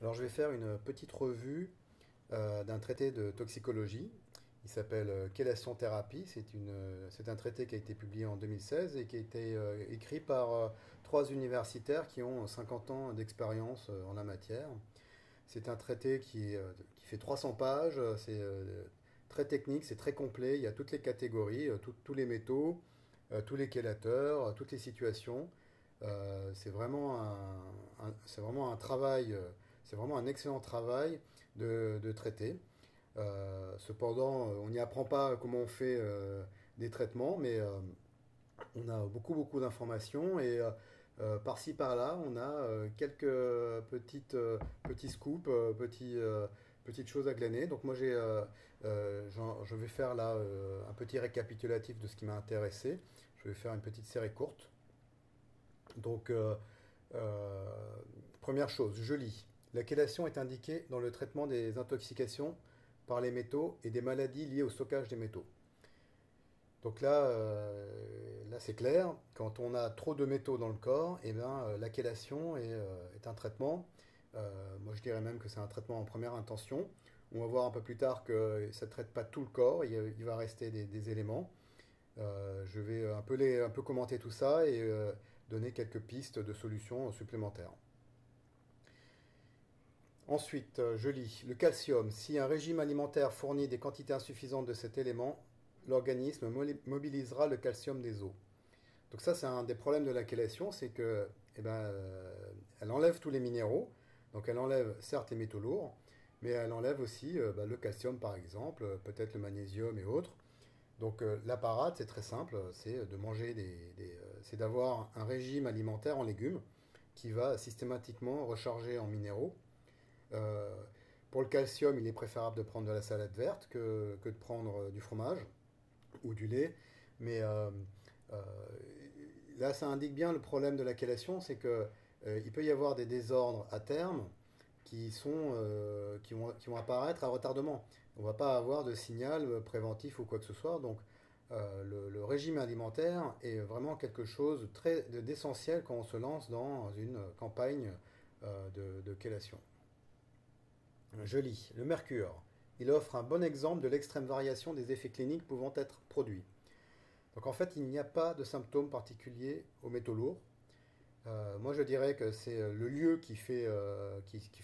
Alors je vais faire une petite revue d'un traité de toxicologie. Il s'appelle Chélation thérapie. C'est un traité qui a été publié en 2016 et qui a été écrit par trois universitaires qui ont 50 ans d'expérience en la matière. C'est un traité qui fait 300 pages. C'est très technique, c'est très complet. Il y a toutes les catégories, tous les métaux, tous les chélateurs, toutes les situations. C'est vraiment un travail, c'est vraiment un excellent travail de traité. Cependant, on n'y apprend pas comment on fait des traitements, mais on a beaucoup d'informations et par-ci par-là, on a petits scoops, petites choses à glaner. Donc moi, je vais faire là un petit récapitulatif de ce qui m'a intéressé. Je vais faire une petite série courte. Donc, euh, première chose, je lis. La chélation est indiquée dans le traitement des intoxications par les métaux et des maladies liées au stockage des métaux. Donc là c'est clair. Quand on a trop de métaux dans le corps, eh bien, la chélation est un traitement. Moi, je dirais même que c'est un traitement en première intention. On va voir un peu plus tard que ça ne traite pas tout le corps. Il va rester des éléments. Je vais un peu commenter tout ça et donner quelques pistes de solutions supplémentaires. Ensuite, je lis le calcium. Si un régime alimentaire fournit des quantités insuffisantes de cet élément, l'organisme mobilisera le calcium des os. Donc ça, c'est un des problèmes de la chélation, c'est que, elle enlève tous les minéraux. Donc elle enlève certes les métaux lourds, mais elle enlève aussi le calcium par exemple, peut-être le magnésium et autres. Donc la parade, c'est très simple, c'est de manger c'est d'avoir un régime alimentaire en légumes qui va systématiquement recharger en minéraux. Euh, pour le calcium, il est préférable de prendre de la salade verte que de prendre du fromage ou du lait. Mais euh, là, ça indique bien le problème de la chélation, c'est que il peut y avoir des désordres à terme qui vont apparaître à retardement. On ne va pas avoir de signal préventif ou quoi que ce soit. Donc, le régime alimentaire est vraiment quelque chose d'essentiel quand on se lance dans une campagne de chélation. Je lis. Le mercure. Il offre un bon exemple de l'extrême variation des effets cliniques pouvant être produits. Donc en fait, il n'y a pas de symptômes particuliers aux métaux lourds. Moi, je dirais que c'est le lieu qui fait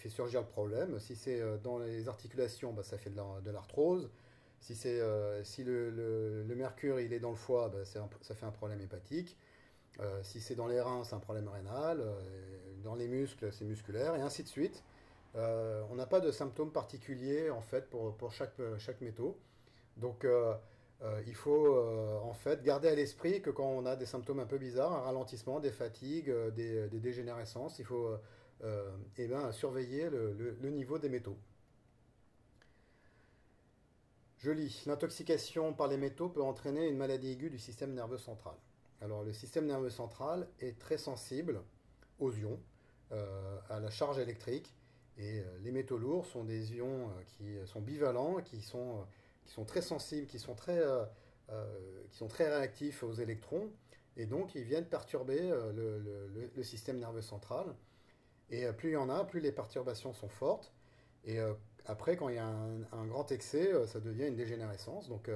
surgir le problème. Si c'est dans les articulations, bah, ça fait de l'arthrose. Si le mercure il est dans le foie, bah, ça fait un problème hépatique. Si c'est dans les reins, c'est un problème rénal. Dans les muscles, c'est musculaire, et ainsi de suite. On n'a pas de symptômes particuliers en fait pour chaque métaux. Donc il faut en fait garder à l'esprit que quand on a des symptômes un peu bizarres, un ralentissement, des fatigues, des dégénérescences, il faut eh ben, surveiller le niveau des métaux. Je lis. L'intoxication par les métaux peut entraîner une maladie aiguë du système nerveux central. Alors le système nerveux central est très sensible aux ions, à la charge électrique, et les métaux lourds sont des ions qui sont bivalents, qui sont très sensibles, qui sont très réactifs aux électrons, et donc ils viennent perturber le système nerveux central. Et plus il y en a, plus les perturbations sont fortes. Et après, quand il y a un grand excès, ça devient une dégénérescence. Donc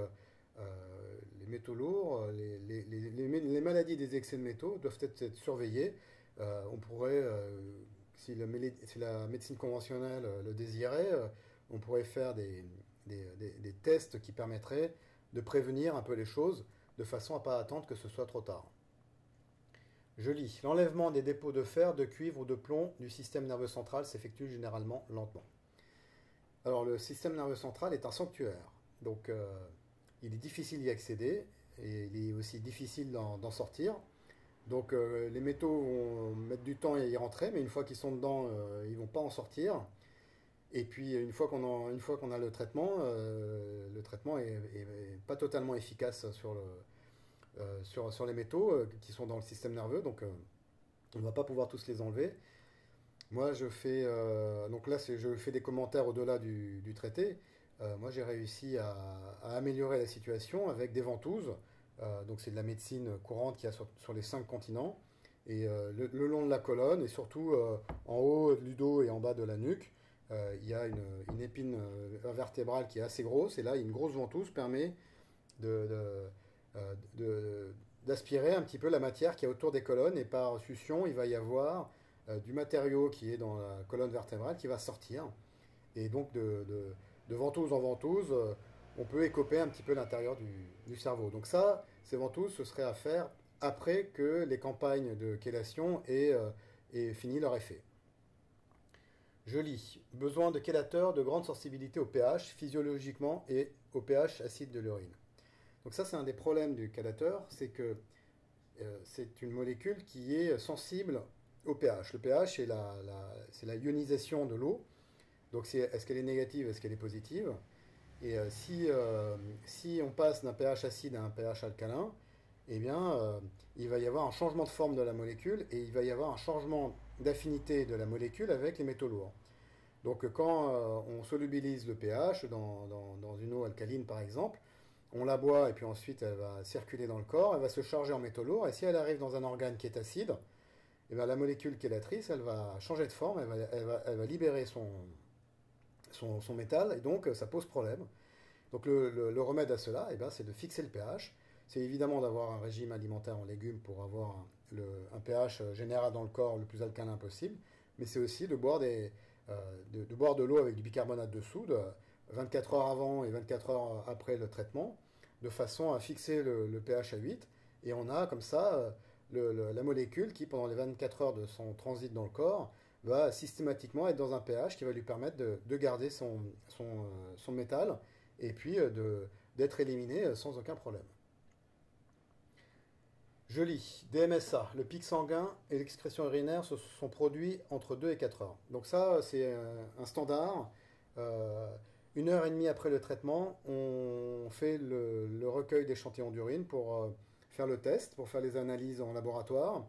les métaux lourds, les maladies des excès de métaux doivent être surveillées. On pourrait, si la médecine conventionnelle le désirait, on pourrait faire des tests qui permettraient de prévenir un peu les choses de façon à ne pas attendre que ce soit trop tard. Je lis. L'enlèvement des dépôts de fer, de cuivre ou de plomb du système nerveux central s'effectue généralement lentement. Alors le système nerveux central est un sanctuaire, donc il est difficile d'y accéder et il est aussi difficile d'en sortir. Donc les métaux vont mettre du temps à y rentrer, mais une fois qu'ils sont dedans, ils ne vont pas en sortir. Et puis une fois qu'on a le traitement est pas totalement efficace sur les métaux qui sont dans le système nerveux, donc on ne va pas pouvoir tous les enlever. Moi, donc là, je fais des commentaires au-delà du traité. Moi, j'ai réussi à améliorer la situation avec des ventouses. Donc, c'est de la médecine courante qu'il y a sur les 5 continents. Et le long de la colonne, et surtout en haut du dos et en bas de la nuque, il y a une épine vertébrale qui est assez grosse, et là, une grosse ventouse permet de, d'aspirer un petit peu la matière qui est autour des colonnes, et par succion, il va y avoir du matériau qui est dans la colonne vertébrale qui va sortir. Et donc, de ventouse en ventouse, on peut écoper un petit peu l'intérieur du cerveau. Donc ça, ces ventouses, ce serait à faire après que les campagnes de chélation aient fini leur effet. Je lis. Besoin de chélateurs de grande sensibilité au pH physiologiquement et au pH acide de l'urine. Donc ça, c'est un des problèmes du chélateur, c'est que c'est une molécule qui est sensible au pH. Le pH, c'est la ionisation de l'eau. Donc est-ce qu'elle est négative, est-ce qu'elle est positive? Et si on passe d'un pH acide à un pH alcalin, eh bien, il va y avoir un changement de forme de la molécule et il va y avoir un changement d'affinité de la molécule avec les métaux lourds. Donc quand on solubilise le pH dans une eau alcaline par exemple, on la boit et puis ensuite elle va circuler dans le corps, elle va se charger en métaux lourds et si elle arrive dans un organe qui est acide, eh bien, la molécule chélatrice, elle va changer de forme, elle va libérer son métal et donc ça pose problème. Donc le remède à cela, eh bien, c'est de fixer le pH. C'est évidemment d'avoir un régime alimentaire en légumes pour avoir un pH général dans le corps le plus alcalin possible, mais c'est aussi de boire de boire de l'eau avec du bicarbonate de soude 24 heures avant et 24 heures après le traitement, de façon à fixer le pH à 8. Et on a comme ça la molécule qui, pendant les 24 heures de son transit dans le corps, va systématiquement être dans un pH qui va lui permettre de garder son métal et puis d'être éliminé sans aucun problème. Je lis. DMSA, le pic sanguin et l'excrétion urinaire se sont produits entre 2 et 4 heures. Donc ça, c'est un standard. 1 heure et demie après le traitement, on fait le recueil d'échantillons d'urine pour faire le test, pour faire les analyses en laboratoire.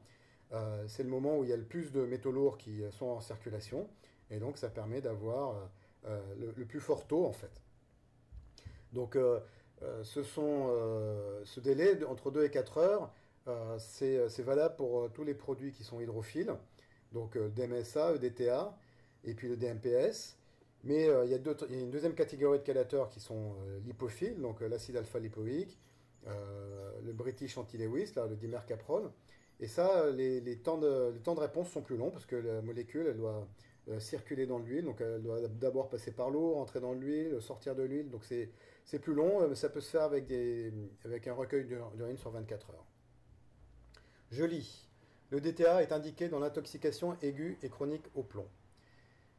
C'est le moment où il y a le plus de métaux lourds qui sont en circulation. Et donc ça permet d'avoir le plus fort taux en fait. Donc ce délai entre 2 et 4 heures, c'est valable pour tous les produits qui sont hydrophiles, donc DMSA, EDTA, et puis le DMPS. Mais il y a une deuxième catégorie de chélateurs qui sont lipophiles, donc l'acide alpha-lipoïque, le British Anti-Lewis, le dimercaprol. Et ça, les temps de réponse sont plus longs parce que la molécule, elle doit circuler dans l'huile, donc elle doit d'abord passer par l'eau, rentrer dans l'huile, sortir de l'huile, donc c'est plus long, mais ça peut se faire avec un recueil d'urine sur 24 heures. Je lis. Le DTA est indiqué dans l'intoxication aiguë et chronique au plomb.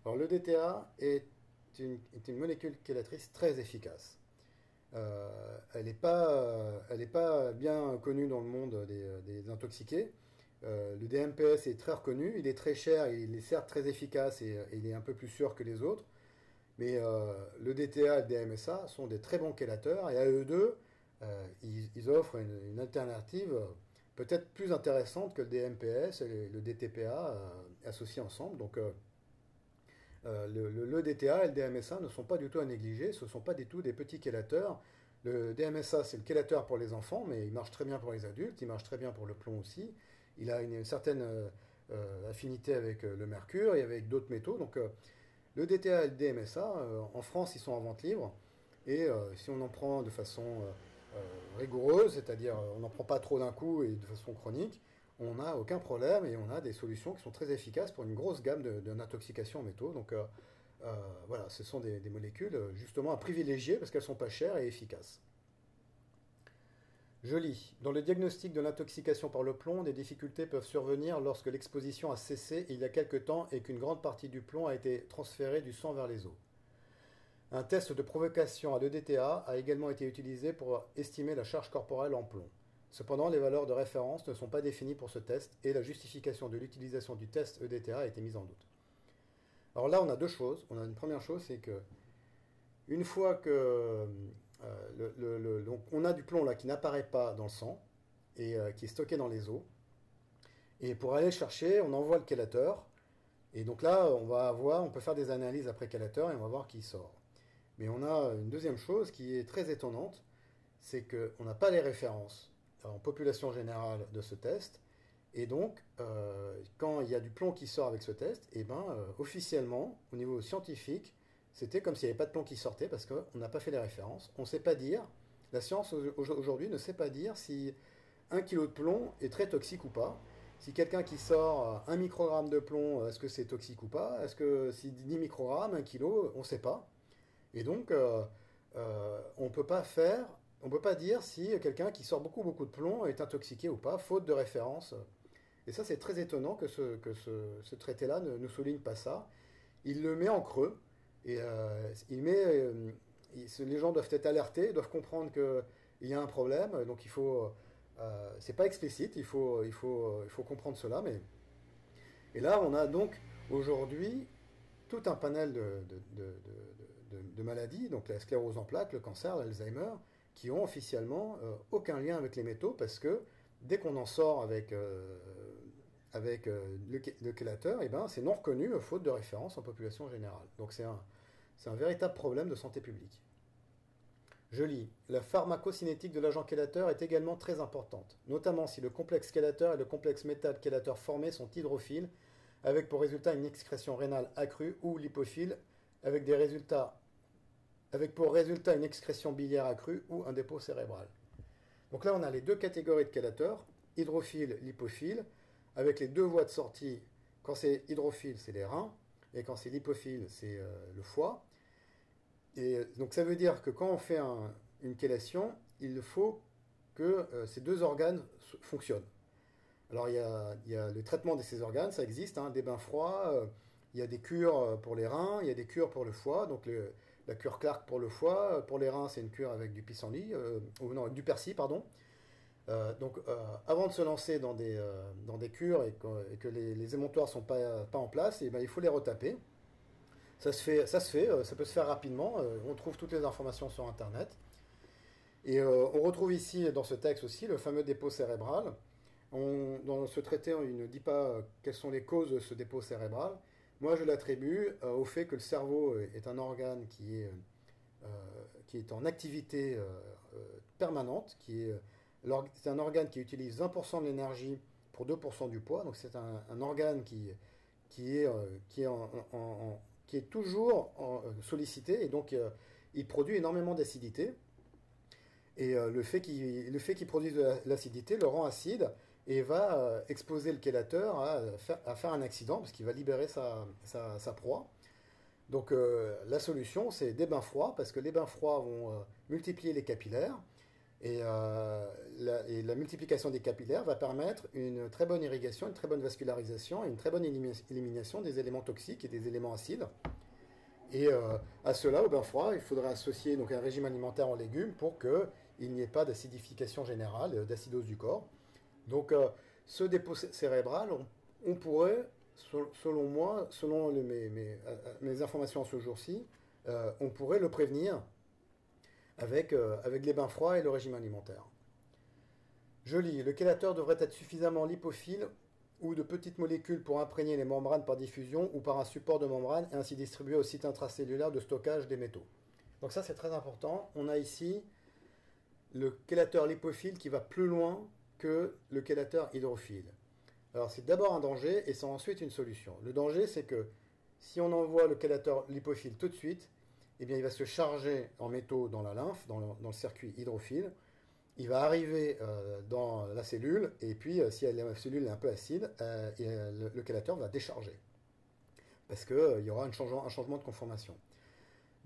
Alors le DTA est une molécule chélatrice très efficace. Elle n'est pas bien connue dans le monde des intoxiqués. Le DMPS est très reconnu, il est très cher, il est certes très efficace et il est un peu plus sûr que les autres. Mais le DTA et le DMSA sont des très bons chélateurs et à eux deux, ils offrent une alternative peut-être plus intéressante que le DMPS et le DTPA associés ensemble. Donc le DTA et le DMSA ne sont pas du tout à négliger, ce ne sont pas du tout des petits chélateurs. Le DMSA, c'est le chélateur pour les enfants, mais il marche très bien pour les adultes, il marche très bien pour le plomb aussi. Il a une certaine affinité avec le mercure et avec d'autres métaux. Donc le DTA et le DMSA, en France, ils sont en vente libre. Et si on en prend de façon rigoureuse, c'est-à-dire on n'en prend pas trop d'un coup et de façon chronique, on n'a aucun problème et on a des solutions qui sont très efficaces pour une grosse gamme d'intoxications en métaux. Donc voilà, ce sont des molécules justement à privilégier parce qu'elles sont pas chères et efficaces. Je lis. Dans le diagnostic de l'intoxication par le plomb, des difficultés peuvent survenir lorsque l'exposition a cessé il y a quelque temps et qu'une grande partie du plomb a été transférée du sang vers les os. Un test de provocation à l'EDTA a également été utilisé pour estimer la charge corporelle en plomb. Cependant, les valeurs de référence ne sont pas définies pour ce test et la justification de l'utilisation du test EDTA a été mise en doute. Alors là, on a deux choses. On a une première chose, c'est que une fois que donc on a du plomb là qui n'apparaît pas dans le sang et qui est stocké dans les os, et pour aller le chercher, on envoie le chélateur. Et donc là, on peut faire des analyses après chélateur et on va voir qui sort. Mais on a une deuxième chose qui est très étonnante, c'est qu'on n'a pas les références en population générale de ce test, Et donc, quand il y a du plomb qui sort avec ce test, et ben, officiellement, au niveau scientifique, c'était comme s'il n'y avait pas de plomb qui sortait parce qu'on n'a pas fait les références. On ne sait pas dire, la science aujourd'hui ne sait pas dire si 1 kilo de plomb est très toxique ou pas. Si quelqu'un qui sort 1 microgramme de plomb, est-ce que c'est toxique ou pas? Est-ce que si 10 microgrammes, 1 kilo, on ne sait pas. Et donc, on peut pas dire si quelqu'un qui sort beaucoup beaucoup de plomb est intoxiqué ou pas, faute de référence. Et ça, c'est très étonnant que ce traité-là ne souligne pas ça. Il le met en creux et les gens doivent être alertés, doivent comprendre qu'il y a un problème. Donc c'est pas explicite, il faut comprendre cela. Et là, on a donc aujourd'hui tout un panel de maladies, donc la sclérose en plaques, le cancer, l'Alzheimer, qui ont officiellement aucun lien avec les métaux parce que dès qu'on en sort avec le chélateur, eh ben, c'est non reconnu faute de référence en population générale. Donc c'est un véritable problème de santé publique. Je lis. La pharmacocinétique de l'agent chélateur est également très importante, notamment si le complexe chélateur et le complexe métal-chélateur formé sont hydrophiles, avec pour résultat une excrétion rénale accrue, ou lipophile, avec pour résultat une excrétion biliaire accrue ou un dépôt cérébral. Donc là, on a les deux catégories de chélateurs, hydrophile, lipophile, avec les deux voies de sortie. Quand c'est hydrophile, c'est les reins, et quand c'est lipophile, c'est le foie. Et donc ça veut dire que quand on fait une chélation, il faut que ces deux organes fonctionnent. Alors il y a le traitement de ces organes, ça existe, hein, des bains froids, il y a des cures pour les reins, il y a des cures pour le foie. Donc la cure Clark pour le foie, pour les reins c'est une cure avec du pissenlit, ou non, du persil, pardon. Avant de se lancer dans des cures et que les émontoires ne sont pas en place, et ben, il faut les retaper. Ça peut se faire rapidement. On trouve toutes les informations sur Internet. Et on retrouve ici, dans ce texte aussi, le fameux dépôt cérébral. Dans ce traité, il ne dit pas quelles sont les causes de ce dépôt cérébral. Moi, je l'attribue au fait que le cerveau est un organe qui est en activité permanente, c'est un organe qui utilise 20% de l'énergie pour 2% du poids. Donc c'est un organe qui est toujours sollicité et donc il produit énormément d'acidité. Et le fait qu'il produise de l'acidité le rend acide et va exposer le chélateur à faire un accident parce qu'il va libérer sa proie. Donc la solution, c'est des bains froids parce que les bains froids vont multiplier les capillaires et la multiplication des capillaires va permettre une très bonne irrigation, une très bonne vascularisation et une très bonne élimination des éléments toxiques et des éléments acides. Et à cela, au bain froid, il faudrait associer donc un régime alimentaire en légumes pour qu'il n'y ait pas d'acidification générale, d'acidose du corps. Donc ce dépôt cérébral, on pourrait, selon moi, selon mes informations à ce jour-ci, on pourrait le prévenir avec les bains froids et le régime alimentaire. Je lis, le chélateur devrait être suffisamment lipophile ou de petites molécules pour imprégner les membranes par diffusion ou par un support de membrane et ainsi distribuer au site intracellulaire de stockage des métaux. Donc ça c'est très important. On a ici le chélateur lipophile qui va plus loin que le chélateur hydrophile. Alors c'est d'abord un danger et c'est ensuite une solution. Le danger c'est que si on envoie le chélateur lipophile tout de suite, eh bien, il va se charger en métaux dans la lymphe, dans le circuit hydrophile. Il va arriver dans la cellule, et puis si la cellule est un peu acide, le chélateur va décharger. Parce qu'il y aura un changement de conformation.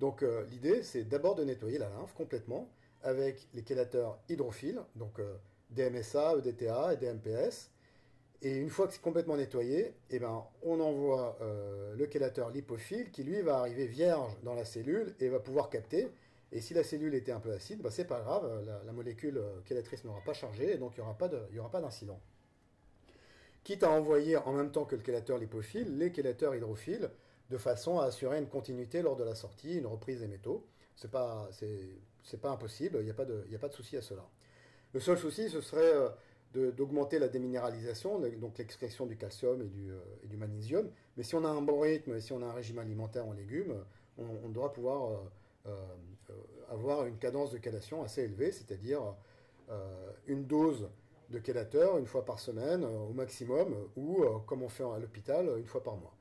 Donc l'idée, c'est d'abord de nettoyer la lymphe complètement avec les chélateurs hydrophiles, donc DMSA, EDTA et DMPS. Et une fois que c'est complètement nettoyé, eh ben, on envoie le chélateur lipophile qui lui va arriver vierge dans la cellule et va pouvoir capter. Et si la cellule était un peu acide, ben, c'est pas grave, la molécule chélatrice n'aura pas chargé et donc il n'y aura pas d'incident. Quitte à envoyer en même temps que le chélateur lipophile les chélateurs hydrophiles de façon à assurer une continuité lors de la sortie, une reprise des métaux. C'est pas impossible, il n'y a pas de souci à cela. Le seul souci, ce serait d'augmenter la déminéralisation, donc l'extraction du calcium et du magnésium. Mais si on a un bon rythme et si on a un régime alimentaire en légumes, on doit pouvoir avoir une cadence de chelation assez élevée, c'est-à-dire une dose de chélateur une fois par semaine au maximum, ou comme on fait à l'hôpital, une fois par mois.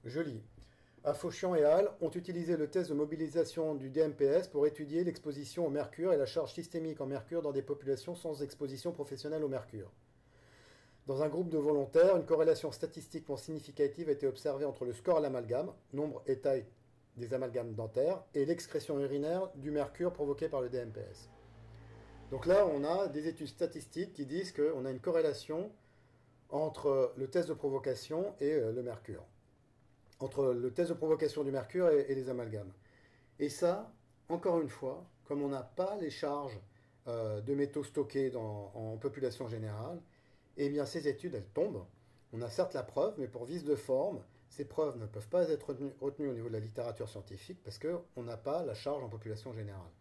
Je lis. Afoschian et Hall ont utilisé le test de mobilisation du DMPS pour étudier l'exposition au mercure et la charge systémique en mercure dans des populations sans exposition professionnelle au mercure. Dans un groupe de volontaires, une corrélation statistiquement significative a été observée entre le score à l'amalgame, nombre et taille des amalgames dentaires, et l'excrétion urinaire du mercure provoqué par le DMPS. Donc là, on a des études statistiques qui disent qu'on a une corrélation entre le test de provocation et le mercure. Entre le test de provocation du mercure et les amalgames. Et ça, encore une fois, comme on n'a pas les charges de métaux stockés en population générale, eh bien ces études, elles tombent. On a certes la preuve, mais pour vice de forme, ces preuves ne peuvent pas être retenues au niveau de la littérature scientifique parce qu'on n'a pas la charge en population générale.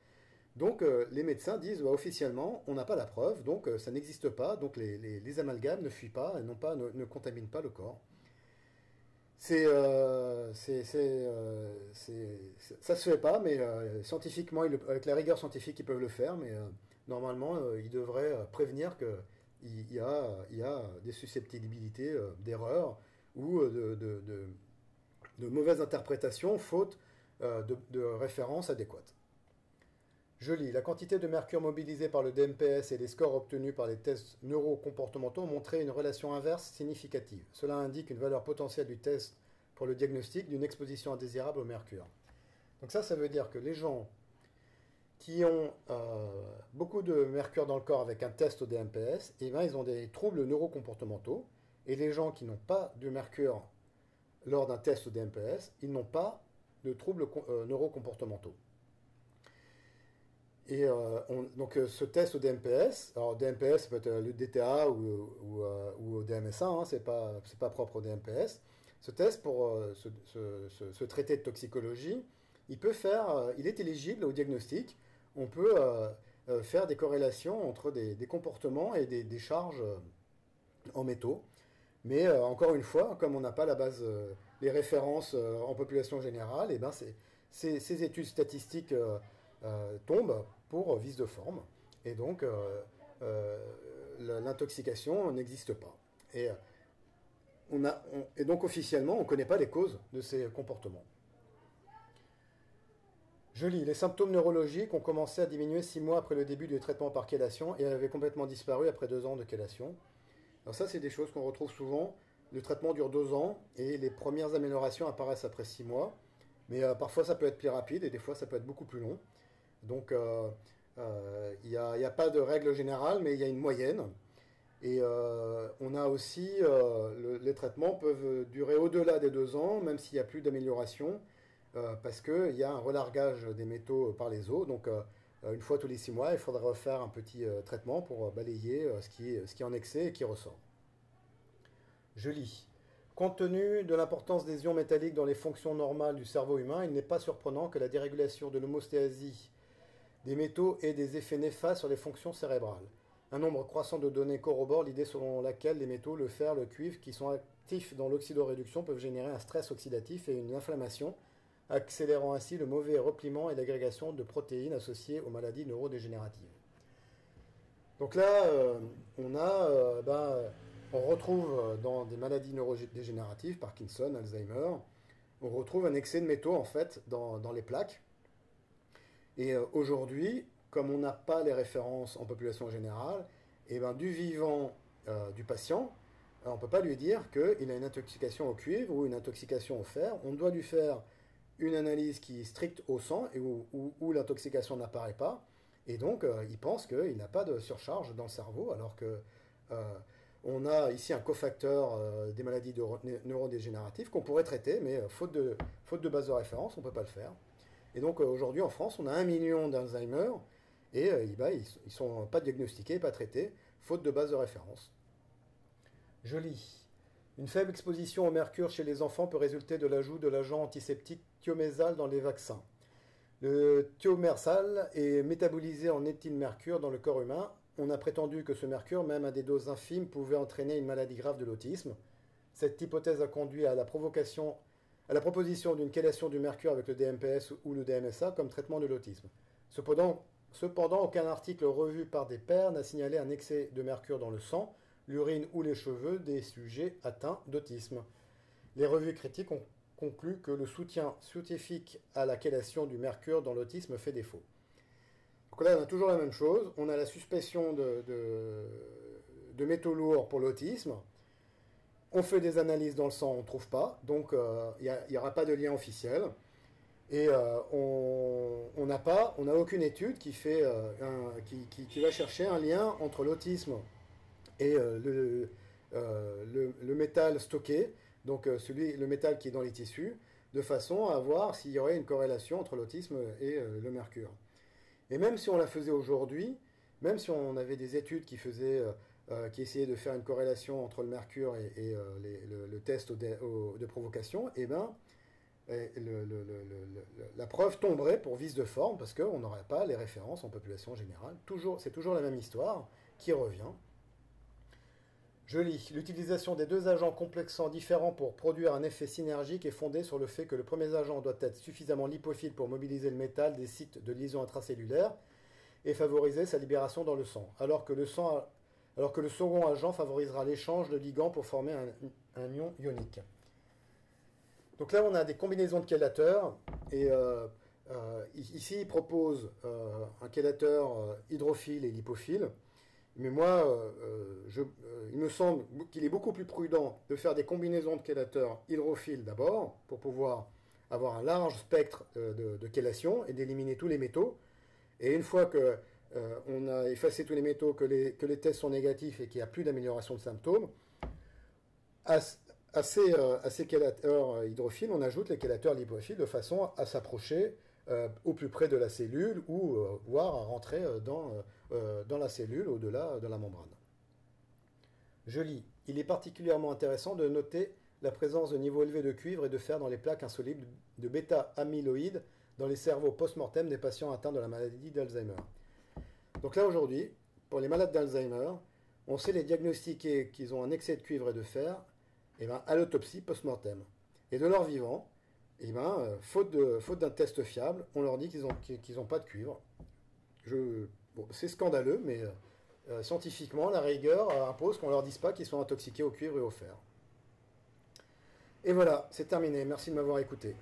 Donc les médecins disent officiellement, on n'a pas la preuve, donc ça n'existe pas, donc les amalgames ne fuient pas, ne contaminent pas le corps. Ça se fait pas, mais scientifiquement, avec la rigueur scientifique, ils peuvent le faire, mais normalement, ils devraient prévenir qu'il y a des susceptibilités d'erreurs ou de mauvaises interprétations, faute de références adéquates. Je lis. La quantité de mercure mobilisée par le DMPS et les scores obtenus par les tests neurocomportementaux ont montré une relation inverse significative. Cela indique une valeur potentielle du test pour le diagnostic d'une exposition indésirable au mercure. Donc ça veut dire que les gens qui ont beaucoup de mercure dans le corps avec un test au DMPS, eh bien, ils ont des troubles neurocomportementaux. Et les gens qui n'ont pas de mercure lors d'un test au DMPS, ils n'ont pas de troubles neurocomportementaux. Et donc ce test au DMPS, alors DMPS ça peut être le DTA ou au DMSA, hein, c'est pas propre au DMPS. Ce test pour ce traité de toxicologie, il est éligible au diagnostic. On peut faire des corrélations entre des comportements et des charges en métaux. Mais encore une fois, comme on n'a pas la base, les références en population générale, et ben ces études statistiques tombent pour vice de forme. Et donc, l'intoxication n'existe pas. Et donc, officiellement, on ne connaît pas les causes de ces comportements. Je lis. Les symptômes neurologiques ont commencé à diminuer 6 mois après le début du traitement par chélation et avaient complètement disparu après 2 ans de chélation. Alors ça, c'est des choses qu'on retrouve souvent. Le traitement dure 2 ans et les premières améliorations apparaissent après 6 mois. Mais parfois, ça peut être plus rapide et des fois, ça peut être beaucoup plus long. Donc, il n'y a pas de règle générale, mais il y a une moyenne. Et on a aussi, les traitements peuvent durer au-delà des 2 ans, même s'il n'y a plus d'amélioration, parce qu'il y a un relargage des métaux par les os. Donc, une fois tous les 6 mois, il faudra refaire un petit traitement pour balayer ce qui est en excès et qui ressort. Je lis. Compte tenu de l'importance des ions métalliques dans les fonctions normales du cerveau humain, il n'est pas surprenant que la dérégulation de l'homostésie des métaux ait des effets néfastes sur les fonctions cérébrales. Un nombre croissant de données corrobore l'idée selon laquelle les métaux, le fer, le cuivre, qui sont actifs dans l'oxydoréduction, peuvent générer un stress oxydatif et une inflammation, accélérant ainsi le mauvais repliement et l'agrégation de protéines associées aux maladies neurodégénératives. Donc là, on retrouve dans des maladies neurodégénératives, Parkinson, Alzheimer, on retrouve un excès de métaux en fait dans les plaques. Et aujourd'hui, comme on n'a pas les références en population générale, et ben, du vivant du patient, on ne peut pas lui dire qu'il a une intoxication au cuivre ou une intoxication au fer. On doit lui faire une analyse qui est stricte au sang et où l'intoxication n'apparaît pas. Et donc, il pense qu'il n'a pas de surcharge dans le cerveau, alors que on a ici un cofacteur des maladies neurodégénératives qu'on pourrait traiter, mais faute de base de référence, on ne peut pas le faire. Et donc, aujourd'hui, en France, on a 1 million d'Alzheimer, et ils ne sont pas diagnostiqués, pas traités, faute de base de référence. Je lis. Une faible exposition au mercure chez les enfants peut résulter de l'ajout de l'agent antiseptique thiomésal dans les vaccins. Le thiomérsal est métabolisé en éthylmercure dans le corps humain. On a prétendu que ce mercure, même à des doses infimes, pouvait entraîner une maladie grave de l'autisme. Cette hypothèse a conduit à la proposition d'une chélation du mercure avec le DMPS ou le DMSA comme traitement de l'autisme. Cependant, Cependant, aucun article revu par des pairs n'a signalé un excès de mercure dans le sang, l'urine ou les cheveux des sujets atteints d'autisme. Les revues critiques ont conclu que le soutien scientifique à la chélation du mercure dans l'autisme fait défaut. Donc là, on a toujours la même chose. On a la suspicion de métaux lourds pour l'autisme. On fait des analyses dans le sang, on ne trouve pas. Donc, il n'y aura pas de lien officiel. Et on n'a aucune étude qui va chercher un lien entre l'autisme et le métal stocké, donc le métal qui est dans les tissus, de façon à voir s'il y aurait une corrélation entre l'autisme et le mercure. Et même si on la faisait aujourd'hui, même si on avait des études qui essayaient de faire une corrélation entre le mercure et le test de provocation, eh ben, la preuve tomberait pour vice de forme parce qu'on n'aurait pas les références en population générale. C'est toujours la même histoire qui revient. Je lis. L'utilisation des deux agents complexants différents pour produire un effet synergique est fondée sur le fait que le premier agent doit être suffisamment lipophile pour mobiliser le métal des sites de liaison intracellulaire et favoriser sa libération dans le sang, alors que le second agent favorisera l'échange de ligands pour former un ion ionique. Donc là, on a des combinaisons de chélateurs, et ici, il propose un chélateur hydrophile et lipophile. Mais moi, il me semble qu'il est beaucoup plus prudent de faire des combinaisons de chélateurs hydrophiles d'abord, pour pouvoir avoir un large spectre de chélation et d'éliminer tous les métaux. Et une fois qu'on a effacé tous les métaux, que les tests sont négatifs et qu'il n'y a plus d'amélioration de symptômes, à ces chélateurs hydrophiles, on ajoute les chélateurs lipophiles de façon à s'approcher au plus près de la cellule ou voire à rentrer dans la cellule au-delà de la membrane. Je lis. Il est particulièrement intéressant de noter la présence de niveaux élevés de cuivre et de fer dans les plaques insolubles de bêta-amyloïdes dans les cerveaux post-mortem des patients atteints de la maladie d'Alzheimer. Donc là aujourd'hui, pour les malades d'Alzheimer, on sait les diagnostiquer qu'ils ont un excès de cuivre et de fer à l'autopsie post-mortem. Et de leur vivant, faute d'un test fiable, on leur dit qu'ils n'ont pas de cuivre. C'est scandaleux, mais scientifiquement, la rigueur impose qu'on ne leur dise pas qu'ils sont intoxiqués au cuivre et au fer. Et voilà, c'est terminé. Merci de m'avoir écouté.